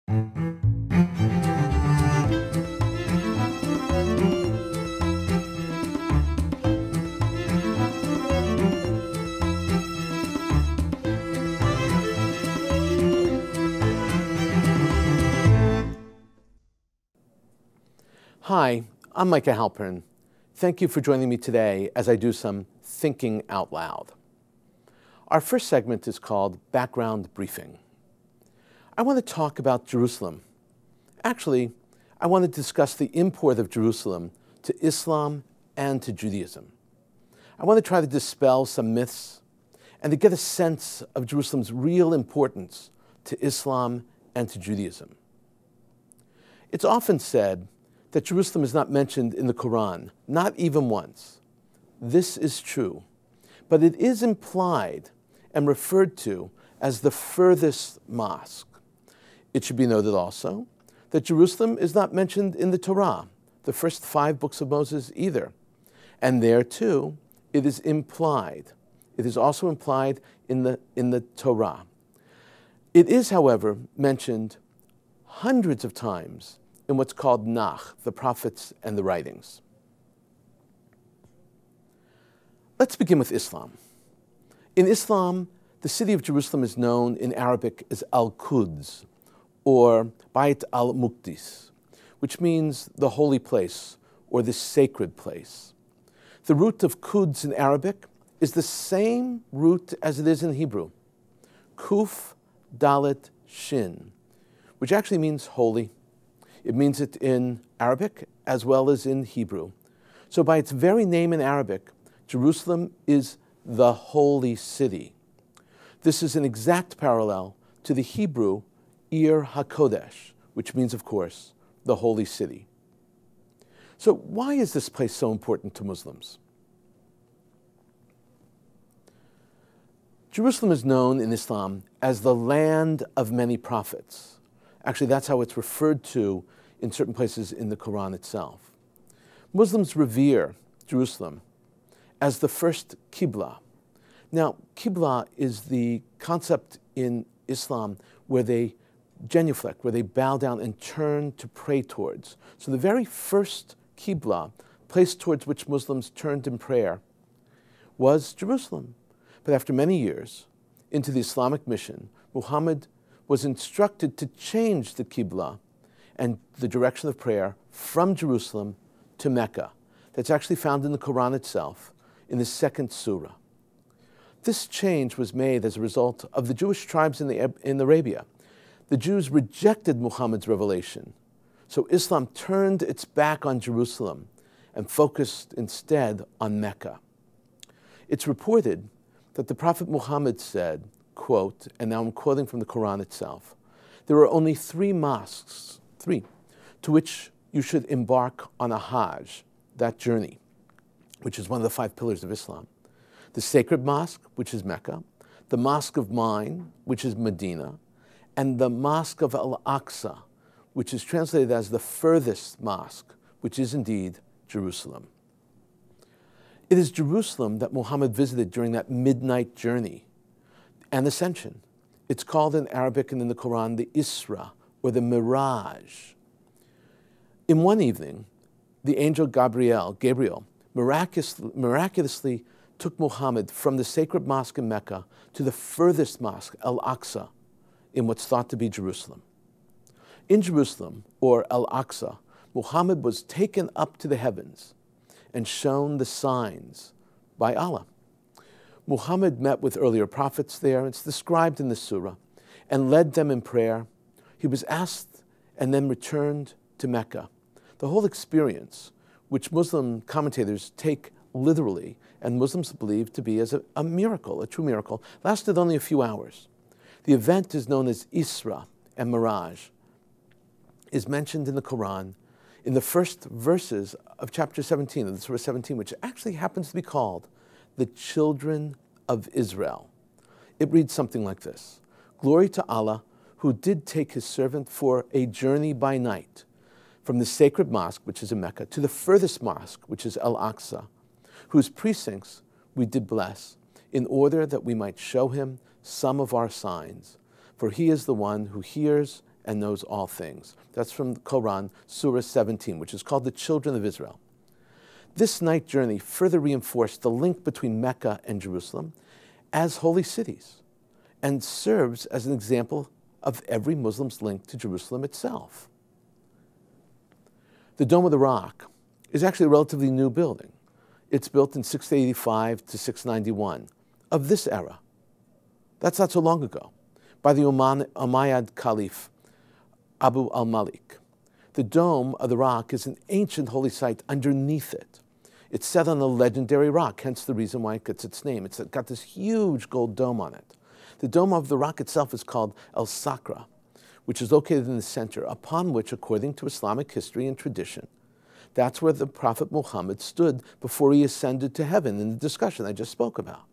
Hi, I'm Micah Halpern. Thank you for joining me today as I do some thinking out loud. Our first segment is called Background Briefing. I want to talk about Jerusalem. Actually, I want to discuss the import of Jerusalem to Islam and to Judaism. I want to try to dispel some myths and to get a sense of Jerusalem's real importance to Islam and to Judaism. It's often said that Jerusalem is not mentioned in the Quran, not even once. This is true, but it is implied and referred to as the furthest mosque. It should be noted also that Jerusalem is not mentioned in the Torah, the first 5 books of Moses either. And there too, it is implied. It is also implied in the Torah. It is, however, mentioned hundreds of times in what's called Nach, the prophets and the writings. Let's begin with Islam. In Islam, the city of Jerusalem is known in Arabic as Al-Quds, or Bayt al-Muqdis, which means the holy place or the sacred place. The root of Quds in Arabic is the same root as it is in Hebrew, Kuf Dalet Shin, which actually means holy. It means it in Arabic as well as in Hebrew. So by its very name in Arabic, Jerusalem is the holy city. This is an exact parallel to the Hebrew Ir HaKodesh, which means, of course, the holy city. So why is this place so important to Muslims? Jerusalem is known in Islam as the land of many prophets. Actually, that's how it's referred to in certain places in the Quran itself. Muslims revere Jerusalem as the first Qibla. Now, Qibla is the concept in Islam where they genuflect, where they bow down and turn to pray towards. So the very first Qibla, place towards which Muslims turned in prayer, was Jerusalem. But after many years into the Islamic mission, Muhammad was instructed to change the Qibla and the direction of prayer from Jerusalem to Mecca. That's actually found in the Quran itself, in the 2nd surah. This change was made as a result of the Jewish tribes in Arabia. The Jews rejected Muhammad's revelation, so Islam turned its back on Jerusalem and focused instead on Mecca. It's reported that the Prophet Muhammad said, quote, and now I'm quoting from the Quran itself, there are only 3 mosques, 3, to which you should embark on a Hajj, that journey, which is one of the 5 pillars of Islam. The sacred mosque, which is Mecca, the mosque of mine, which is Medina, and the mosque of Al-Aqsa, which is translated as the furthest mosque, which is indeed Jerusalem. It is Jerusalem that Muhammad visited during that midnight journey and ascension. It's called in Arabic and in the Quran the Isra, or the Miraj. In one evening, the angel Gabriel miraculously took Muhammad from the sacred mosque in Mecca to the furthest mosque, Al-Aqsa, in what's thought to be Jerusalem. In Jerusalem, or Al-Aqsa, Muhammad was taken up to the heavens and shown the signs by Allah. Muhammad met with earlier prophets there, it's described in the surah, and led them in prayer. He was asked and then returned to Mecca. The whole experience, which Muslim commentators take literally and Muslims believe to be as a miracle, a true miracle, lasted only a few hours. The event is known as Isra and Miraj, is mentioned in the Quran in the first verses of chapter 17, of the Surah 17, which actually happens to be called the Children of Israel. It reads something like this: Glory to Allah, who did take his servant for a journey by night from the sacred mosque, which is in Mecca, to the furthest mosque, which is Al-Aqsa, whose precincts we did bless, in order that we might show him some of our signs. For he is the one who hears and knows all things. That's from the Quran, Surah 17, which is called the Children of Israel. This night journey further reinforced the link between Mecca and Jerusalem as holy cities and serves as an example of every Muslim's link to Jerusalem itself. The Dome of the Rock is actually a relatively new building. It's built in 685 to 691 of this era. That's not so long ago, by the Umayyad Caliph Abu al-Malik. The Dome of the Rock is an ancient holy site underneath it. It's set on a legendary rock, hence the reason why it gets its name. It's got this huge gold dome on it. The Dome of the Rock itself is called El Sakra, which is located in the center, upon which, according to Islamic history and tradition, that's where the Prophet Muhammad stood before he ascended to heaven in the discussion I just spoke about.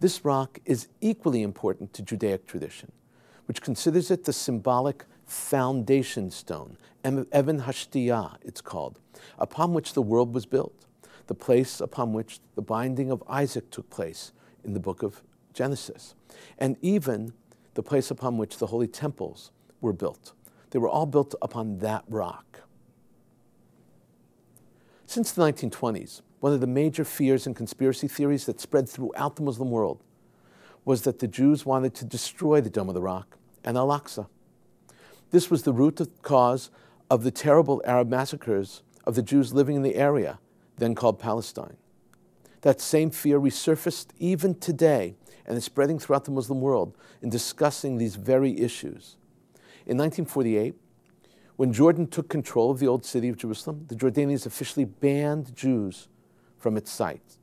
This rock is equally important to Judaic tradition, which considers it the symbolic foundation stone, Even Hashtiyah it's called, upon which the world was built, the place upon which the binding of Isaac took place in the book of Genesis, and even the place upon which the holy temples were built. They were all built upon that rock. Since the 1920s, one of the major fears and conspiracy theories that spread throughout the Muslim world was that the Jews wanted to destroy the Dome of the Rock and Al-Aqsa. This was the root cause of the terrible Arab massacres of the Jews living in the area, then called Palestine. That same fear resurfaced even today and is spreading throughout the Muslim world in discussing these very issues. In 1948, when Jordan took control of the old city of Jerusalem, the Jordanians officially banned Jews from its site.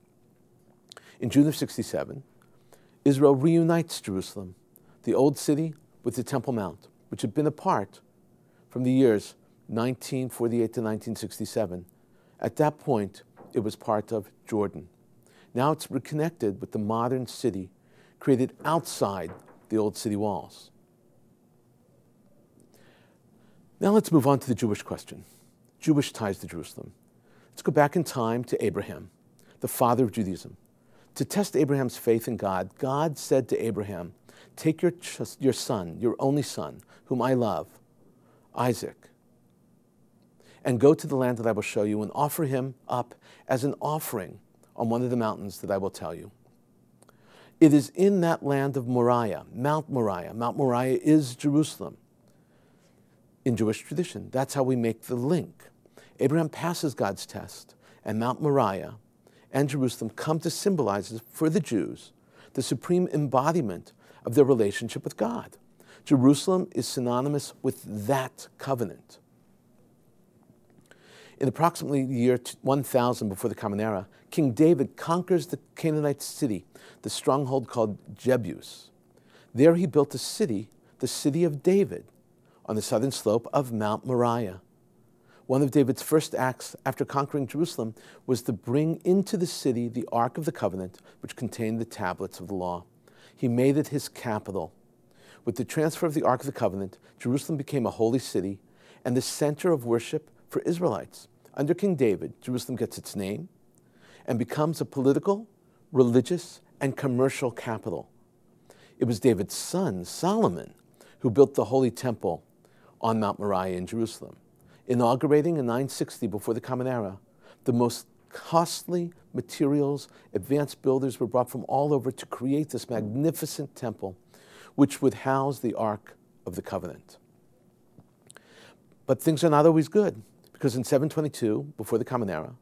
In June of 1967, Israel reunites Jerusalem, the old city with the Temple Mount, which had been apart from the years 1948 to 1967. At that point, it was part of Jordan. Now it's reconnected with the modern city created outside the old city walls. Now let's move on to the Jewish question, Jewish ties to Jerusalem. Let's go back in time to Abraham, the father of Judaism. To test Abraham's faith in God, God said to Abraham, take your son, your only son, whom I love, Isaac, and go to the land that I will show you and offer him up as an offering on one of the mountains that I will tell you. It is in that land of Moriah, Mount Moriah. Mount Moriah is Jerusalem. In Jewish tradition, that's how we make the link. Abraham passes God's test, and Mount Moriah and Jerusalem come to symbolize for the Jews the supreme embodiment of their relationship with God. Jerusalem is synonymous with that covenant. In approximately the year 1000 before the Common Era, King David conquers the Canaanite city, the stronghold called Jebus. There he built a city, the city of David, on the southern slope of Mount Moriah. One of David's first acts after conquering Jerusalem was to bring into the city the Ark of the Covenant, which contained the tablets of the law. He made it his capital. With the transfer of the Ark of the Covenant, Jerusalem became a holy city and the center of worship for Israelites. Under King David, Jerusalem gets its name and becomes a political, religious, and commercial capital. It was David's son, Solomon, who built the Holy Temple on Mount Moriah in Jerusalem. Inaugurating in 960 before the Common Era, the most costly materials, advanced builders were brought from all over to create this magnificent temple, which would house the Ark of the Covenant. But things are not always good, because in 722, before the Common Era,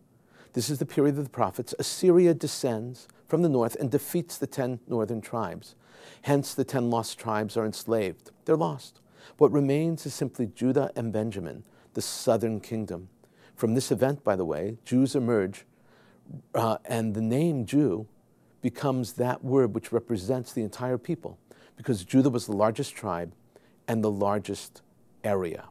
this is the period of the prophets, Assyria descends from the north and defeats the 10 northern tribes. Hence, the 10 lost tribes are enslaved. They're lost. What remains is simply Judah and Benjamin, the southern kingdom. From this event, by the way, Jews emerge, and the name Jew becomes that word which represents the entire people, because Judah was the largest tribe and the largest area.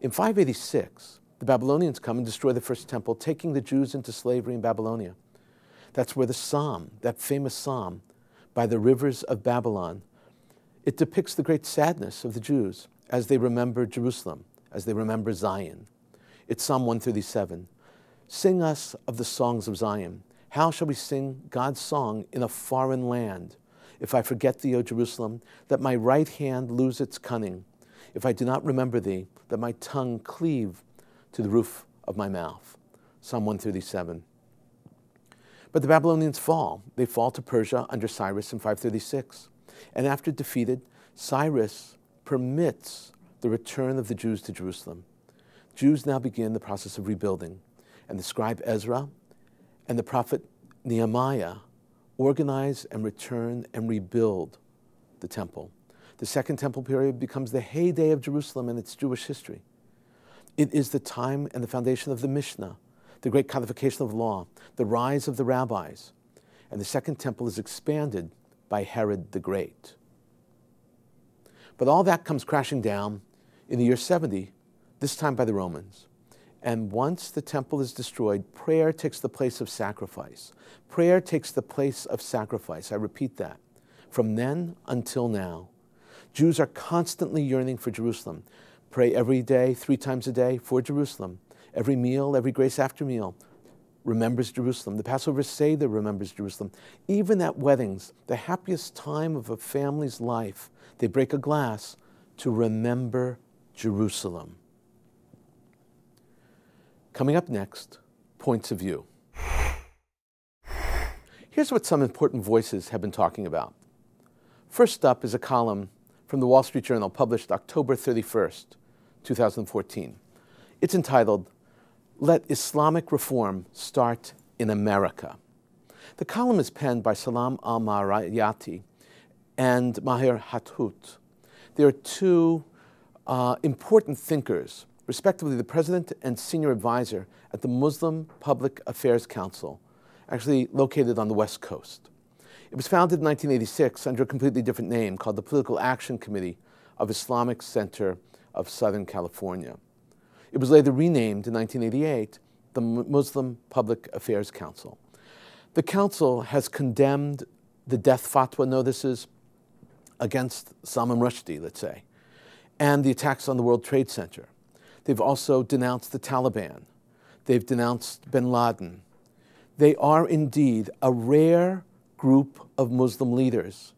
In 586, the Babylonians come and destroy the first temple, taking the Jews into slavery in Babylonia. That's where the psalm, that famous psalm, by the rivers of Babylon, it depicts the great sadness of the Jews as they remember Jerusalem, as they remember Zion. It's Psalm 137. Sing us of the songs of Zion. How shall we sing God's song in a foreign land? If I forget thee, O Jerusalem, let my right hand lose its cunning. If I do not remember thee, let my tongue cleave to the roof of my mouth. Psalm 137. But the Babylonians fall. They fall to Persia under Cyrus in 536. And after defeated, Cyrus permits the return of the Jews to Jerusalem. Jews now begin the process of rebuilding. And the scribe Ezra and the prophet Nehemiah organize and return and rebuild the temple. The Second Temple period becomes the heyday of Jerusalem and its Jewish history. It is the time and the foundation of the Mishnah, the great codification of law, the rise of the rabbis, and the Second Temple is expanded by Herod the Great. But all that comes crashing down in the year 70, this time by the Romans. And once the temple is destroyed, prayer takes the place of sacrifice. Prayer takes the place of sacrifice. I repeat that. From then until now, Jews are constantly yearning for Jerusalem. Pray every day, 3 times a day for Jerusalem. Every meal, every grace after meal remembers Jerusalem. The Passover Seder remembers Jerusalem. Even at weddings, the happiest time of a family's life, they break a glass to remember Jerusalem. Coming up next, points of view. Here's what some important voices have been talking about. First up is a column from the Wall Street Journal published October 31st, 2014. It's entitled, "Let Islamic Reform Start in America." The column is penned by Salam al-Marayati and Maher Hathout. They are two important thinkers, respectively the president and senior advisor at the Muslim Public Affairs Council, actually located on the West Coast. It was founded in 1986 under a completely different name called the Political Action Committee of Islamic Center of Southern California. It was later renamed in 1988 the Muslim Public Affairs Council. The council has condemned the death fatwa notices against Salman Rushdie, let's say, and the attacks on the World Trade Center. They've also denounced the Taliban. They've denounced bin Laden. They are indeed a rare group of Muslim leaders,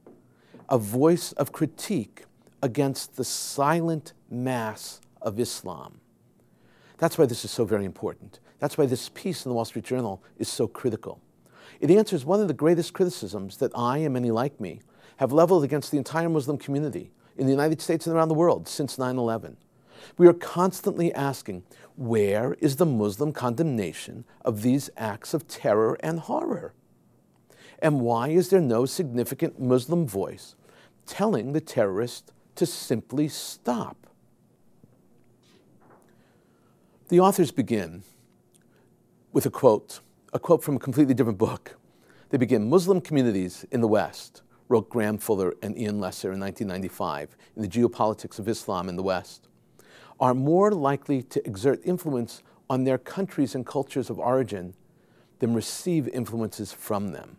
a voice of critique against the silent mass of Islam. That's why this is so very important. That's why this piece in the Wall Street Journal is so critical. It answers one of the greatest criticisms that I and many like me have leveled against the entire Muslim community in the United States and around the world since 9/11. We are constantly asking, where is the Muslim condemnation of these acts of terror and horror? And why is there no significant Muslim voice telling the terrorists to simply stop? The authors begin with a quote from a completely different book. They begin, "Muslim communities in the West," wrote Graham Fuller and Ian Lesser in 1995 in The Geopolitics of Islam in the West, "are more likely to exert influence on their countries and cultures of origin than receive influences from them."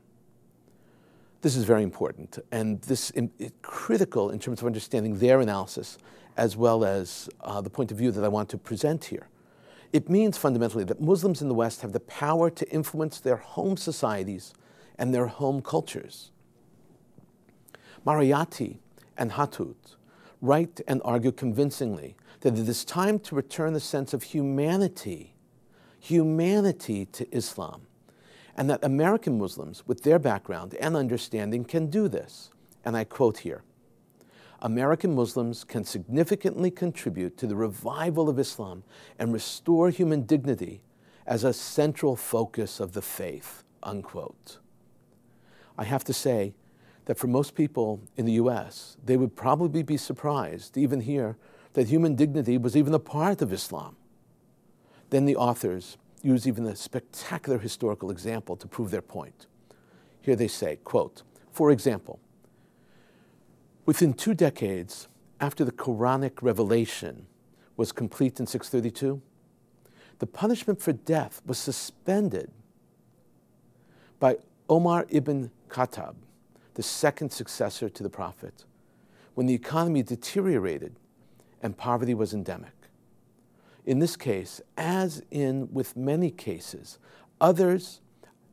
This is very important, and this is critical in terms of understanding their analysis as well as the point of view that I want to present here. It means fundamentally that Muslims in the West have the power to influence their home societies and their home cultures. Marayati and Hathout write and argue convincingly that it is time to return the sense of humanity to Islam, and that American Muslims, with their background and understanding, can do this. And I quote here, "American Muslims can significantly contribute to the revival of Islam and restore human dignity as a central focus of the faith," unquote. I have to say that for most people in the US, they would probably be surprised to even hear that human dignity was even a part of Islam. Then the authors use even a spectacular historical example to prove their point. Here they say, quote, "For example, within 2 decades after the Quranic revelation was complete in 632, the punishment for death was suspended by Omar ibn Khattab, the second successor to the Prophet, when the economy deteriorated and poverty was endemic. In this case, as in with many cases, others,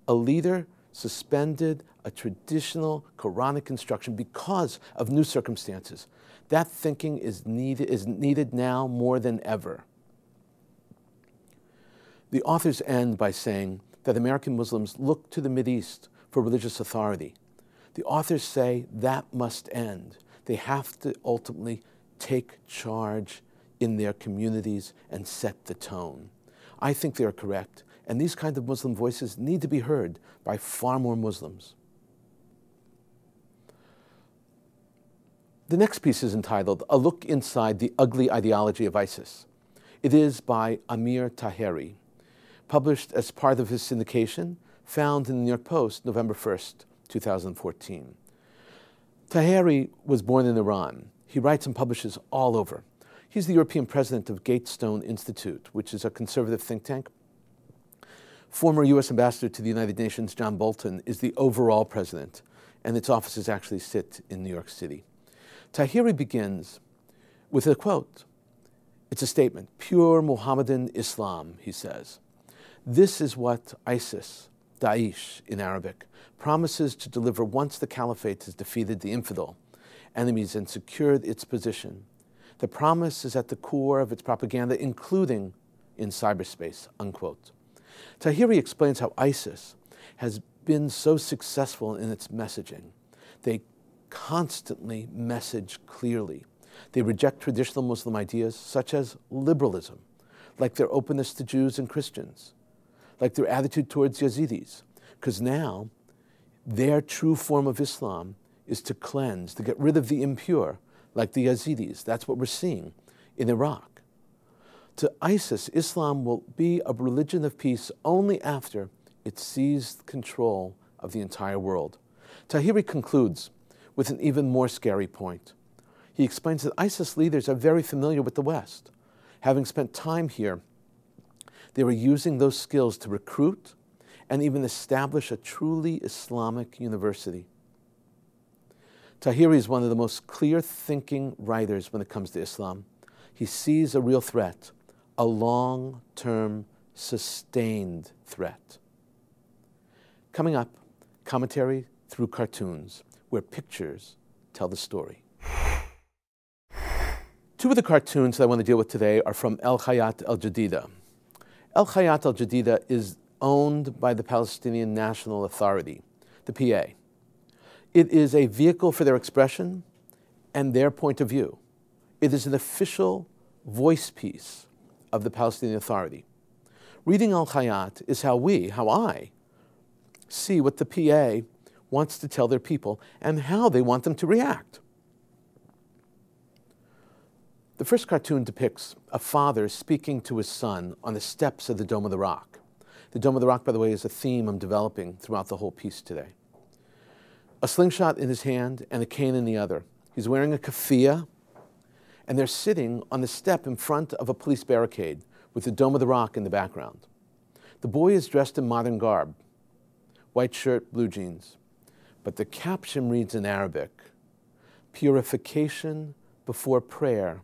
a leader suspended a traditional Quranic instruction because of new circumstances. That thinking is needed now more than ever. The authors end by saying that American Muslims look to the Mideast for religious authority. The authors say that must end. They have to ultimately take charge in their communities and set the tone. I think they are correct, and these kinds of Muslim voices need to be heard by far more Muslims. The next piece is entitled, A Look Inside the Ugly Ideology of ISIS. It is by Amir Taheri, published as part of his syndication, found in the New York Post, November 1st, 2014. Taheri was born in Iran. He writes and publishes all over. He's the European president of Gatestone Institute, which is a conservative think tank. Former U.S. ambassador to the United Nations, John Bolton, is the overall president, and its offices actually sit in New York City. Taheri begins with a quote. It's a statement, pure Mohammedan Islam, he says. This is what ISIS, Daesh in Arabic, promises to deliver once the caliphate has defeated the infidel enemies and secured its position. The promise is at the core of its propaganda, including in cyberspace, unquote. Taheri explains how ISIS has been so successful in its messaging. They constantly message clearly. They reject traditional Muslim ideas such as liberalism, like their openness to Jews and Christians, like their attitude towards Yazidis, because now their true form of Islam is to cleanse, to get rid of the impure, like the Yazidis. That's what we're seeing in Iraq. To ISIS, Islam will be a religion of peace only after it seized control of the entire world. Taheri concludes with an even more scary point. He explains that ISIS leaders are very familiar with the West. Having spent time here, they were using those skills to recruit and even establish a truly Islamic university. Taheri is one of the most clear-thinking writers when it comes to Islam. He sees a real threat, a long-term, sustained threat. Coming up, commentary through cartoons, where pictures tell the story. Two of the cartoons that I want to deal with today are from El Hayat Al Jadida. El Hayat Al Jadida is owned by the Palestinian National Authority, the PA. It is a vehicle for their expression and their point of view. It is an official voice piece of the Palestinian Authority. Reading Al Hayat is how I see what the PA wants to tell their people and how they want them to react. The first cartoon depicts a father speaking to his son on the steps of the Dome of the Rock. The Dome of the Rock, by the way, is a theme I'm developing throughout the whole piece today. A slingshot in his hand and a cane in the other. He's wearing a keffiyeh, and they're sitting on the step in front of a police barricade with the Dome of the Rock in the background. The boy is dressed in modern garb, white shirt, blue jeans. But the caption reads in Arabic, purification before prayer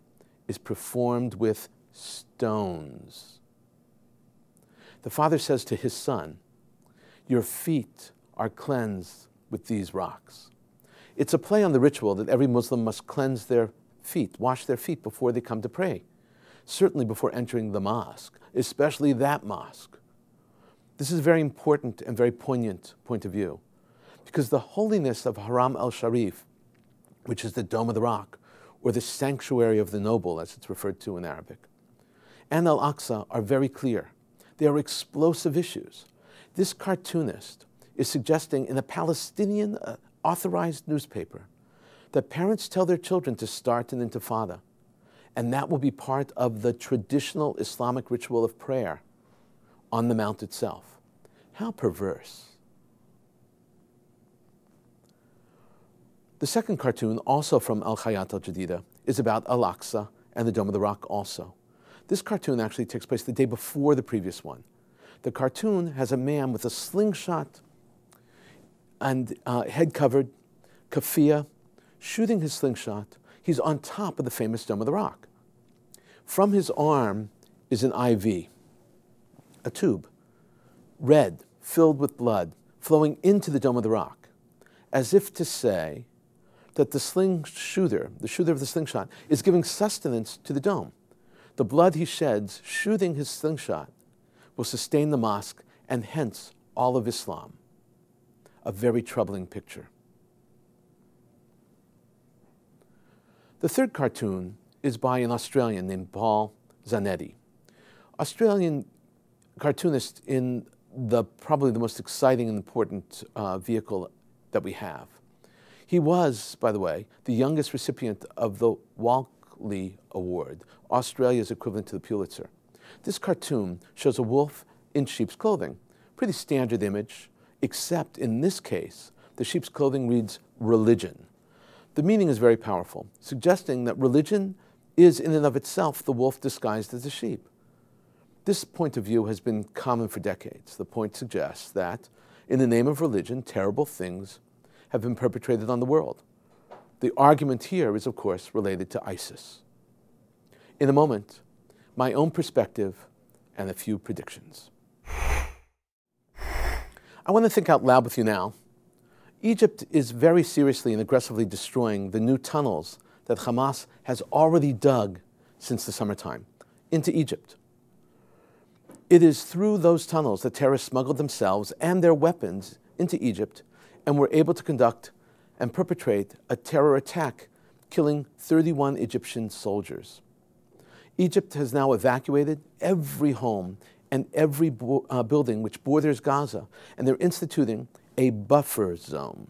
is performed with stones. The father says to his son, your feet are cleansed with these rocks. It's a play on the ritual that every Muslim must cleanse their feet, wash their feet before they come to pray, certainly before entering the mosque, especially that mosque. This is a very important and very poignant point of view, because the holiness of Haram al-Sharif, which is the Dome of the Rock, or the sanctuary of the noble, as it's referred to in Arabic, and Al-Aqsa are very clear. They are explosive issues. This cartoonist is suggesting in a Palestinian authorized newspaper that parents tell their children to start an intifada, and that will be part of the traditional Islamic ritual of prayer on the mount itself. How perverse. The second cartoon, also from Al Hayat Al Jadida, is about Al-Aqsa and the Dome of the Rock also. This cartoon actually takes place the day before the previous one. The cartoon has a man with a slingshot and head covered, keffiyeh, shooting his slingshot. He's on top of the famous Dome of the Rock. From his arm is an IV, a tube, red, filled with blood, flowing into the Dome of the Rock, as if to say that the shooter of the slingshot, is giving sustenance to the dome. The blood he sheds shooting his slingshot will sustain the mosque and hence all of Islam. A very troubling picture. The third cartoon is by an Australian named Paul Zanetti. Australian cartoonist in probably the most exciting and important vehicle that we have. He was, by the way, the youngest recipient of the Walkley Award, Australia's equivalent to the Pulitzer. This cartoon shows a wolf in sheep's clothing. Pretty standard image, except in this case, the sheep's clothing reads religion. The meaning is very powerful, suggesting that religion is in and of itself the wolf disguised as a sheep. This point of view has been common for decades. The point suggests that, in the name of religion, terrible things have been perpetrated on the world. The argument here is, of course, related to ISIS. In a moment, my own perspective and a few predictions. I want to think out loud with you now. Egypt is very seriously and aggressively destroying the new tunnels that Hamas has already dug since the summertime into Egypt. It is through those tunnels that terrorists smuggled themselves and their weapons into Egypt and were able to conduct and perpetrate a terror attack, killing 31 Egyptian soldiers. Egypt has now evacuated every home and every building which borders Gaza, and they're instituting a buffer zone,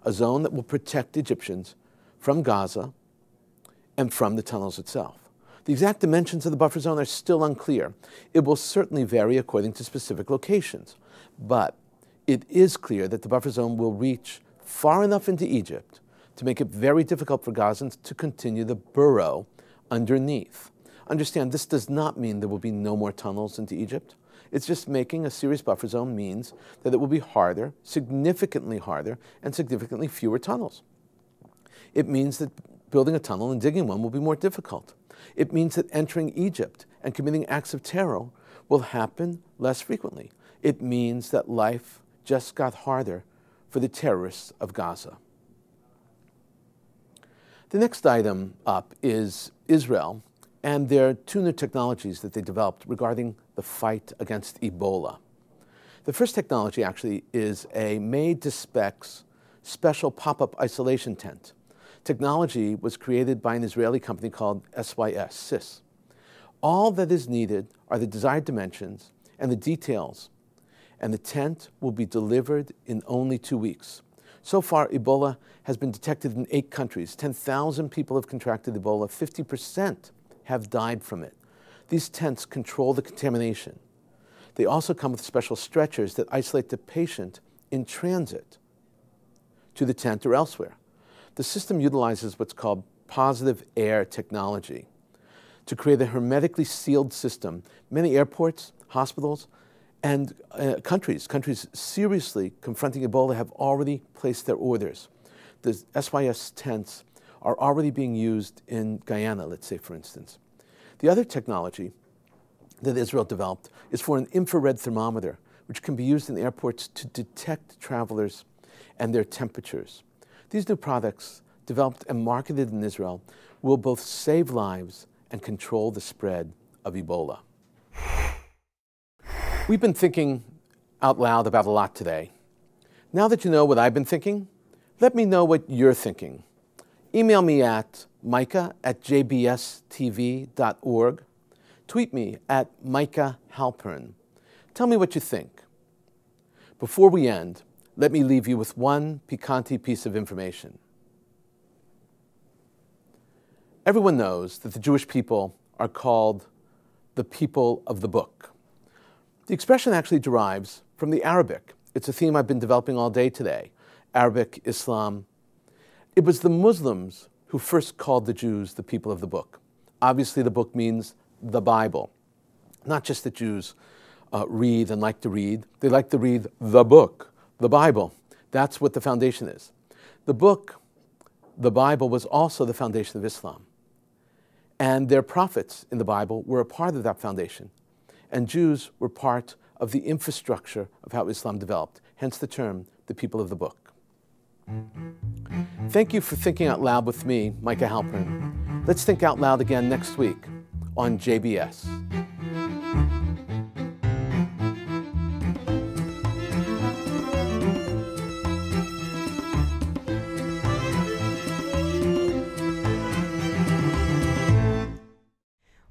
a zone that will protect Egyptians from Gaza and from the tunnels itself. The exact dimensions of the buffer zone are still unclear. It will certainly vary according to specific locations, but it is clear that the buffer zone will reach far enough into Egypt to make it very difficult for Gazans to continue the burrow underneath. Understand, this does not mean there will be no more tunnels into Egypt. It's just making a serious buffer zone means that it will be harder, significantly harder, and significantly fewer tunnels. It means that building a tunnel and digging one will be more difficult. It means that entering Egypt and committing acts of terror will happen less frequently. It means that life just got harder for the terrorists of Gaza. The next item up is Israel and their two new technologies that they developed regarding the fight against Ebola. The first technology actually is a made-to-specs special pop-up isolation tent. Technology was created by an Israeli company called SYS. All that is needed are the desired dimensions and the details, and the tent will be delivered in only 2 weeks. So far, Ebola has been detected in 8 countries. 10,000 people have contracted Ebola. 50% have died from it. These tents control the contamination. They also come with special stretchers that isolate the patient in transit to the tent or elsewhere. The system utilizes what's called positive air technology to create a hermetically sealed system. Many airports, hospitals, and countries seriously confronting Ebola have already placed their orders. The SYS tents are already being used in Guyana, let's say, for instance. The other technology that Israel developed is for an infrared thermometer, which can be used in airports to detect travelers and their temperatures. These new products, developed and marketed in Israel, will both save lives and control the spread of Ebola. We've been thinking out loud about a lot today. Now that you know what I've been thinking, let me know what you're thinking. Email me at micah@jbstv.org. Tweet me at Micah Halpern. Tell me what you think. Before we end, let me leave you with one piquante piece of information. Everyone knows that the Jewish people are called the people of the book. The expression actually derives from the Arabic. It's a theme I've been developing all day today. Arabic, Islam. It was the Muslims who first called the Jews the people of the book. Obviously, the book means the Bible. Not just that Jews read and like to read. They like to read the book, the Bible. That's what the foundation is. The book, the Bible, was also the foundation of Islam. And their prophets in the Bible were a part of that foundation. And Jews were part of the infrastructure of how Islam developed. hence the term, the people of the book. Thank you for thinking out loud with me, Micah Halpern. Let's think out loud again next week on JBS.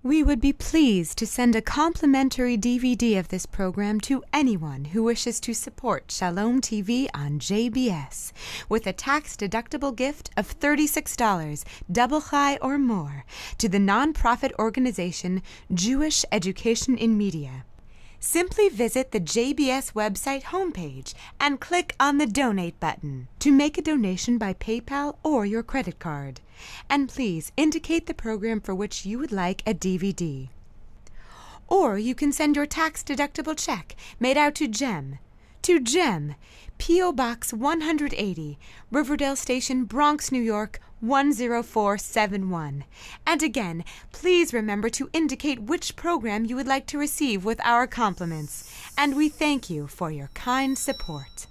We would be pleased to send a complimentary DVD of this program to anyone who wishes to support Shalom TV on JBS with a tax-deductible gift of $36, double high or more, to the nonprofit organization Jewish Education in Media. Simply visit the JBS website homepage and click on the Donate button to make a donation by PayPal or your credit card. And please indicate the program for which you would like a DVD. Or you can send your tax-deductible check made out to GEM, P.O. Box 180, Riverdale Station, Bronx, New York, 10471. And again, please remember to indicate which program you would like to receive with our compliments. And we thank you for your kind support.